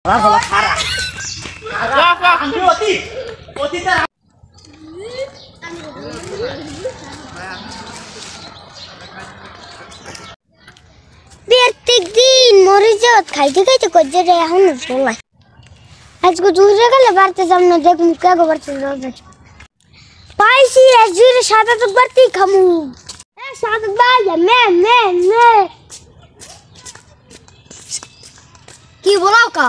প্রত্যেকদিন মরিচ খাইতে খাইতে করছে রে এখন চলাই আজকে দূরে গেলে বাড়তে সামনে দেখুন কে বাড়তে পাইছি জুড়ে সাবেক বাড়তি খামু সাবেক ভাই মে কি বলাও কা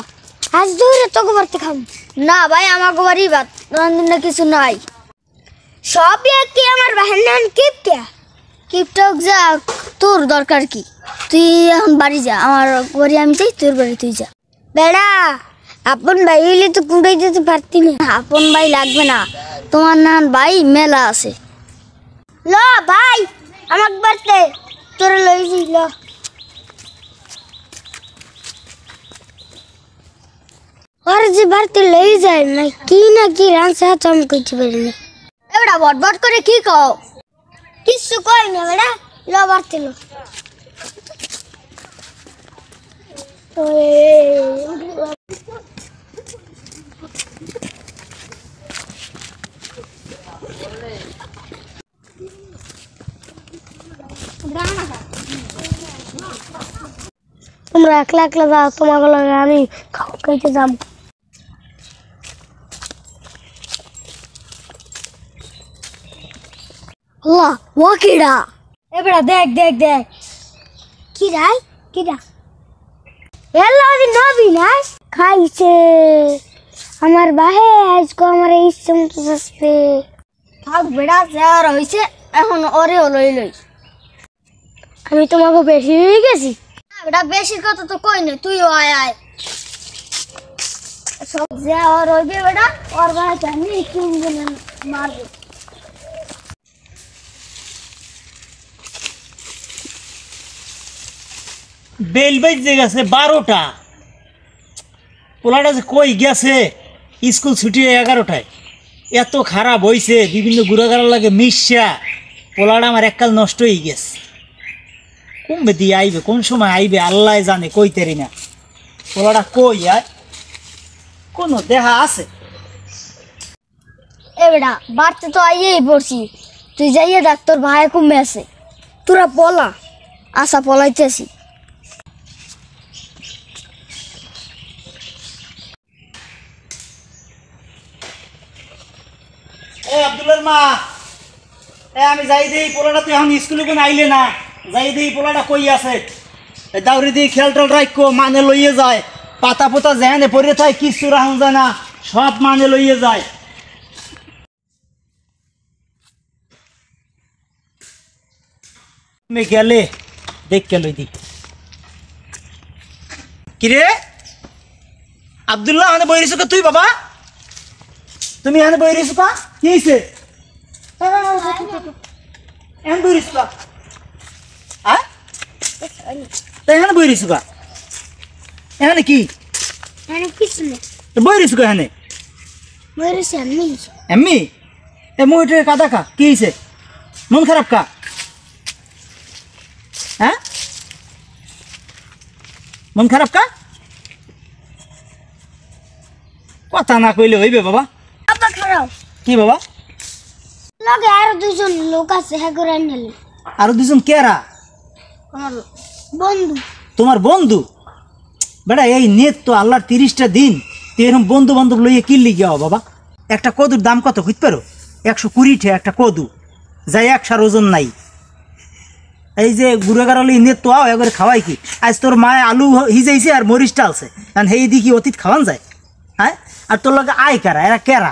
আজ দূরে তোকে বাড়তে খামু না ভাই আমাকে বাড়ি বাত না কিছু নাই সব কি আমার বাহান্নান কিপটা যা তোর দরকার কি তুই এখন বাড়ি যা আমার বাড়ি আমি যাই তোর বাড়ি তুই যা বেড়া আপন ভাই হইলে তো কুড়াই দিতে পারতি না আপন ভাই লাগবে না তোমার নান ভাই মেলা আছে ল ভাই আমাকে বাড়তে তোরা লই যাই ল আর যে বাড়তে লই যায় না কি রান্না তো আমি কইতে পারি না এবারে বট করে কি কও কিছু কই না বেড়া ল বাড়তে লো তোমরা একলা একলা যাও তোমাকে লগে আমি খাইতে যাব আল্লাহ ও কিডা এবারে দেখ কিডা এলা দিন নবী না খাইছে আমার বাহে আজকে আমার ইচ্ছে মতো আসবে থাক বেড়া যা রইছে এখন ওরে লই আমি তোমাকে বেশি হয়ে গেছি বেটা বেশির কথা তো কই না তুইও আয় সব যা রইবে বেটা ওর ভাই জানি কিনবেন মারবে বেল বেজে গেছে 12টা পোলাটা যে কই গেছে স্কুল ছুটি 11টায় এত খারাপ হয়েছে বিভিন্ন গুড়াগাড়া লাগে মিশা পোলাটা আমার এককাল নষ্ট হয়ে গেছে কমবে দিয়ে আইবে কোন সময় আইবে আল্লাহ জানে কইতেরি না পোলাটা কই আর কোনো দেখা আছে এ বেটা বাড়তে তো আইয়েই পড়ছি তুই যাইয়ে ডাক্তার ভাই কমে আছে তোরা বলা আশা পলাইতেছি আব্দুল্লাহর মা আমি যাই দেই পোলাটা তুই এখন স্কুলে কোন আইলে না যাই দেই পোলাটা কই আছে দাউরি দিয়ে খেল টেল রাখো মানে লইয়ে যায় পাতা পোতা যেখানে পড়ে থাকে কিছু রাখুন যায় না সব মানে লইয়ে যায় মে গেলে দেখ কে লই দি কিরে আব্দুল্লাহ হানে বইরিস তুই বাবা তুমি এখানে বই রয়েছো কা কি হয়েছে এখানে বই রয়েছো কা হ্যাঁ এখানে বই রয়েছো কা এখানে কি কিছু নেই বই রয়েছো কা এখানে এমনি এ মুইটে কাদা কা কি হয়েছে মন খারাপ কা হ্যাঁ মন খারাপ কা কথা না কইলে হইবে বাবা কি বাবা লগে আর দুজন লোক আছে হ্যাঁ করে আনলে আর দুজন কেরা আমার বন্ধু তোমার বন্ধু বেটা এই নেট তো আল্লাহর 30টা দিন তুই এরকম বন্ধু বান্ধব লইয়ে কিনলি গিয়া বাবা একটা কদুর দাম কত বুঝতে পারো 120 টাকা একটা কদু যাই 100 ওজন নাই এই যে গুড়াগাড়া লই নেট তো আও একবারে খাওয়াই কি আজ তোর মায়ে আলু হিজাইছে আর মরিচ টালছে কারণ হেই দিকে অতীত খাওয়ান যায় হ্যাঁ আর তোর লগে আয় কারা এরা কেরা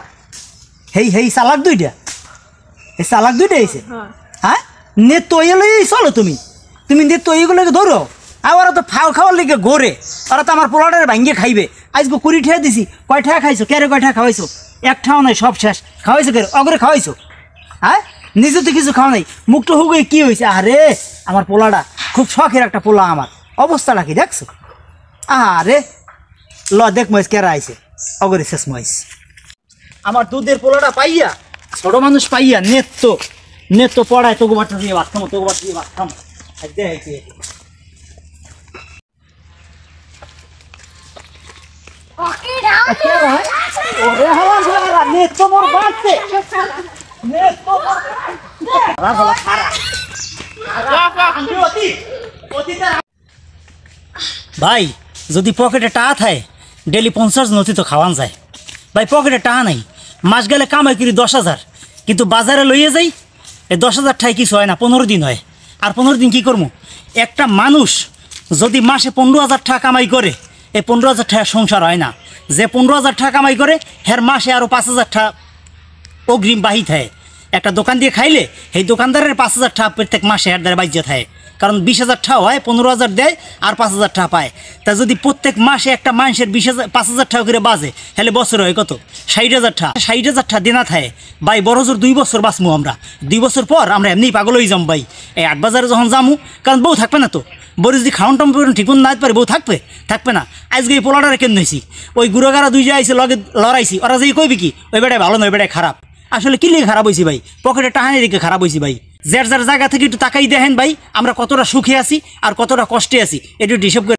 হেই চালাক দুইটা এই চালাক দুইটা আইছে হ্যাঁ নেট তো লই চলো তুমি নেট তো এইগুলোকে ধরো আর ওরা তো ফাও খাওয়ার লিগে ঘোরে ওরা তো আমার পোলাটারে ভাঙ্গে খাইবে আজকে 20 টাকা দিছি কয় টাকা খাইছো কেরে কয় টাকা খাওয়াইছো এক ঠাও নাই সব শেষ খাওয়াইছো কেরে অগরে খাওয়াইছো হ্যাঁ নিজে তো কিছু খাওয়া নাই মুখটা হুগে কি হয়েছে আরে আমার পোলাটা খুব শখের একটা পোলা আমার অবস্থাটা কি দেখছো আরে ল দেখ মহিষ কেরা আইছে অগরে শেষ মহিষ আমার দুধের পোলাটা পাইয়া ছোট মানুষ পাইয়া নেট তো পড়ায় তোকে বাচ্চা দিয়ে ভাত খামো ওরে হাওয়া ধরা নেট তো মোর বাড়ছে নেট তো খারাপ খারাপ ভাই যদি পকেটে টাকা থাকে ডেলি 50 নথি তো খাওয়ান যায় ভাই পকেটে টাকা নাই মাস গেলে কামাই করি 10,000 কিন্তু বাজারে লইয়ে যাই এই 10,000 টাকা কিছু হয় না 15 দিন হয় আর 15 দিন কি করবো একটা মানুষ যদি মাসে 15,000 টাকা কামাই করে এই 15,000 টাকা সংসার হয় না যে 15,000 টাকা কামাই করে হের মাসে আরও 5,000 টাকা অগ্রিম বাহি থাকে একটা দোকান দিয়ে খাইলে এই দোকানদারের 5,000 টাকা প্রত্যেক মাসে হের দ্বারা বাজ্য থাকে কারণ 20,000 টাকা হয় 15,000 দেয় আর 5,000 টাকা পায় তা যদি প্রত্যেক মাসে একটা মানুষের 5,000 টাকা করে বাজে তাহলে বছর হয় কত 60,000 টাকা 60,000 টাকা দেনা থাকে ভাই বড় জোর 2 বছর বাঁচমু আমরা 2 বছর পর আমরা এমনি পাগল হয়ে যাম ভাই এই 8 বাজারে যখন যামু কারণ বউ থাকবে না তো বড় যদি খাওয়ান টাম ঠিক মতো না পারে বউ থাকবে না আজকে এই পোলাটারে কেন হয়েছি ওই গুড়াগাড়া 2 যে আইসে লগে লড়াইছি ওরা যে কইবি কি ওই বেটায় ভালো নয় বেটায় খারাপ আসলে কি লিখে খারাপ হয়েছি ভাই পকেটে টাহানি রেখে খারাপ হয়েছি ভাই যার জায়গা থেকে একটু তাকাই দেখেন ভাই আমরা কতটা সুখে আছি আর কতটা কষ্টে আছি একটু হিসাব করে